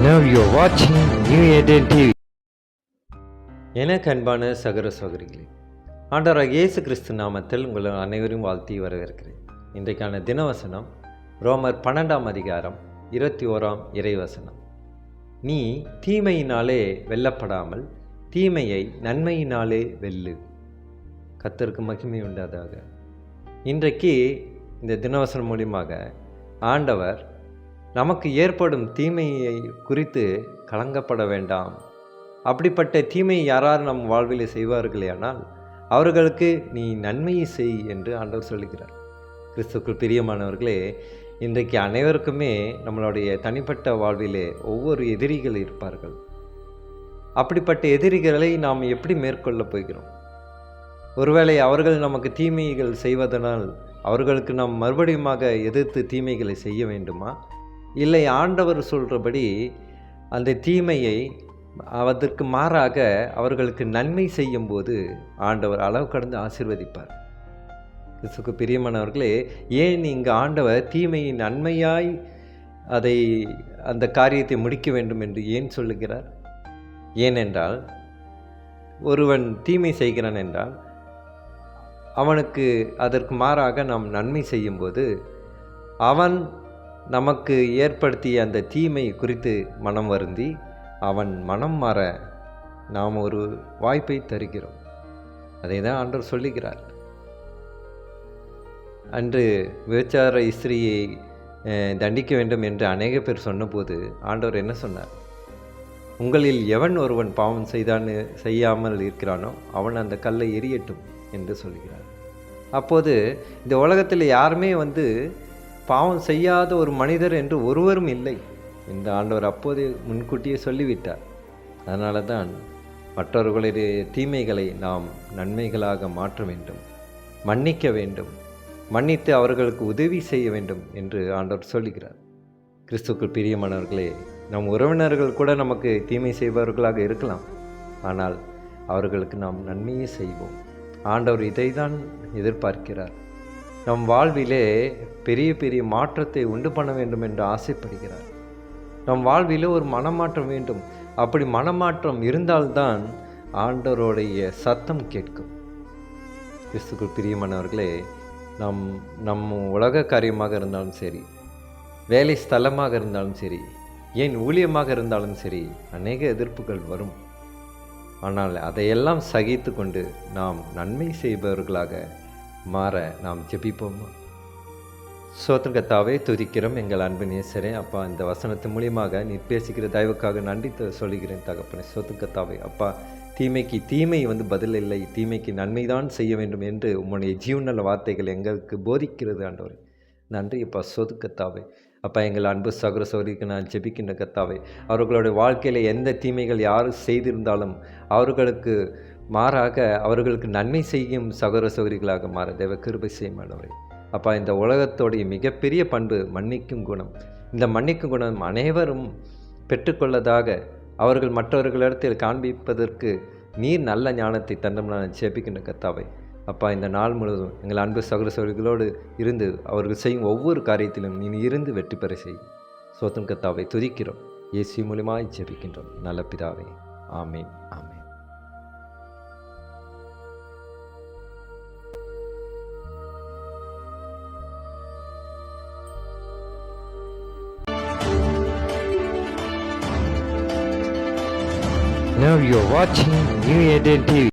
Now you're watching New Eden TV. எனக்கு அன்பான சகோதர சகோதரிகளே, ஆண்டவராகிய இயேசு கிறிஸ்து நாமத்தில் உங்கள் அனைவரும் வாழ்த்தி வரவேற்கிறேன். இன்றைக்கான தினவசனம் ரோமர் 12ஆம் அதிகாரம் 21ஆம் இறைவசனம். நீ தீமையினாலே வெல்லப்படாமல் தீமையை நன்மையினாலே வெல்லு. கர்த்தருக்கு மகிமை உண்டாதாக. இன்றைக்கு இந்த தினவசனம் மூலியமாக ஆண்டவர் நமக்கு ஏற்படும் தீமையை குறித்து கலங்கப்பட வேண்டாம். அப்படிப்பட்ட தீமையை யாரார் நம் வாழ்வில் செய்வார்களேயானால் அவர்களுக்கு நீ நன்மையை செய் என்று ஆண்டவர் சொல்லுகிறார். கிறிஸ்துக்குள் பிரியமானவர்களே, இன்றைக்கு அனைவருக்குமே நம்மளுடைய தனிப்பட்ட வாழ்விலே ஒவ்வொரு எதிரிகள் இருப்பார்கள். அப்படிப்பட்ட எதிரிகளை நாம் எப்படி மேற்கொள்ளப் போகிறோம்? ஒருவேளை அவர்கள் நமக்கு தீமைகள் செய்வதனால் அவர்களுக்கு நாம் மறுபடியுமாக எதிர்த்து தீமைகளை செய்ய வேண்டுமா? இல்லை ஆண்டவர் சொல்கிறபடி அந்த தீமையை அதற்கு மாறாக அவர்களுக்கு நன்மை செய்யும்போது ஆண்டவர் அளவு கடந்து ஆசீர்வதிப்பார். கிறிஸ்துவுக்கு பிரியமானவர்களே, ஏன் இங்கு ஆண்டவர் தீமையை நன்மையாய் அந்த காரியத்தை முடிக்க வேண்டும் என்று ஏன் சொல்லுகிறார்? ஏனென்றால் ஒருவன் தீமை செய்கிறான் என்றால் அவனுக்கு அதற்கு மாறாக நாம் நன்மை செய்யும்போது அவன் நமக்கு ஏற்படுத்திய அந்த தீமை குறித்து மனம் வருந்தி அவன் மனம் மாற நாம் ஒரு வாய்ப்பை தருகிறோம். அதை தான் ஆண்டவர் சொல்லுகிறார். அன்று விபச்சார ஸ்திரீயை தண்டிக்க வேண்டும் என்று அநேக பேர் சொன்னபோது ஆண்டவர் என்ன சொன்னார்? உங்களில் எவன் ஒருவன் பாவம் செய்யாமல் இருக்கிறானோ அவன் அந்த கல்லை எரியட்டும் என்று சொல்கிறார். அப்போது இந்த உலகத்தில் யாருமே பாவம் செய்யாத ஒரு மனிதர் என்று ஒருவரும் இல்லை இந்த ஆண்டவர் அப்போதே முன்கூட்டியே சொல்லிவிட்டார். அதனால தான் மற்றவர்களுடைய தீமைகளை நாம் நன்மைகளாக மாற்ற வேண்டும், மன்னிக்க வேண்டும், மன்னித்து அவர்களுக்கு உதவி செய்ய வேண்டும் என்று ஆண்டவர் சொல்லுகிறார். கிறிஸ்துவுக்குள் பிரியமானவர்களே, நம் உறவினர்கள் கூட நமக்கு தீமை செய்பவர்களாக இருக்கலாம். ஆனால் அவர்களுக்கு நாம் நன்மையே செய்வோம். ஆண்டவர் இதை தான் எதிர்பார்க்கிறார். நம் வாழ்விலே பெரிய பெரிய மாற்றத்தை உண்டு பண்ண வேண்டும் என்று ஆசைப்படுகிறார். நம் வாழ்விலே ஒரு மனமாற்றம் வேண்டும். அப்படி மனமாற்றம் இருந்தால்தான் ஆண்டவருடைய சத்தம் கேட்கும். கிறிஸ்துக்குள் பிரியமானவர்களே, நம் உலக காரியமாக இருந்தாலும் சரி, வேலை ஸ்தலமாக இருந்தாலும் சரி, ஏன் ஊழியமாக இருந்தாலும் சரி, அநேக எதிர்ப்புகள் வரும். ஆனால் அதையெல்லாம் சகித்து கொண்டு நாம் நன்மை செய்பவர்களாக மாற நாம் ஜெபிப்போமா? சோத்திர கர்த்தாவே, துதிக்கிறோம் எங்கள் அன்பு நேசரே. அப்பா, இந்த வசனத்து மூலியமாக நீ பேசுகிற தயவுக்காக நன்றி சொல்லுகிறேன் தகப்பனே. சோத்திர கர்த்தாவே, அப்பா, தீமைக்கு தீமை பதில் இல்லை, தீமைக்கு நன்மை தான் செய்ய வேண்டும் என்று உம்முடைய ஜீவநல வார்த்தைகள் எங்களுக்கு போதிக்கிறது ஆண்டவரே. நன்றி அப்பா. சோத்திர கர்த்தாவே, அப்பா, எங்கள் அன்பு சகோதர சகோதரிக்கு நான் ஜெபிக்கின்ற கர்த்தாவே, அவர்களுடைய வாழ்க்கையில் எந்த தீமைகள் யார் செய்திருந்தாலும் அவர்களுக்கு மாறாக அவர்களுக்கு நன்மை செய்யும் சகோதர சகோதரிகளாக மாற தேவ கிருபை செய்யும் ஆண்டவரே. அப்பா, இந்த உலகத்தோடைய மிகப்பெரிய பண்பு மன்னிக்கும் குணம். இந்த மன்னிக்கும் குணம் அனைவரும் பெற்றுக்கொள்ளதாக அவர்கள் மற்றவர்களிடத்தில் காண்பிப்பதற்கு நீர் நல்ல ஞானத்தை தந்தம் நான் ஜெபிக்கின்ற கர்த்தாவே. அப்பா, இந்த நாள் முழுவதும் எங்கள் அன்பு சகோதர சகோதரிகளோடு இருந்து அவர்கள் செய்யும் ஒவ்வொரு காரியத்திலும் நீ இருந்து வெற்றி பெற செய்யும். சோத்திரம் கர்த்தாவை துதிக்கிறோம். இயேசு மூலமாய் ஜெபிக்கின்றோம் நல்ல பிதாவே. ஆமீன், ஆமீன். Now you're watching New Eden TV.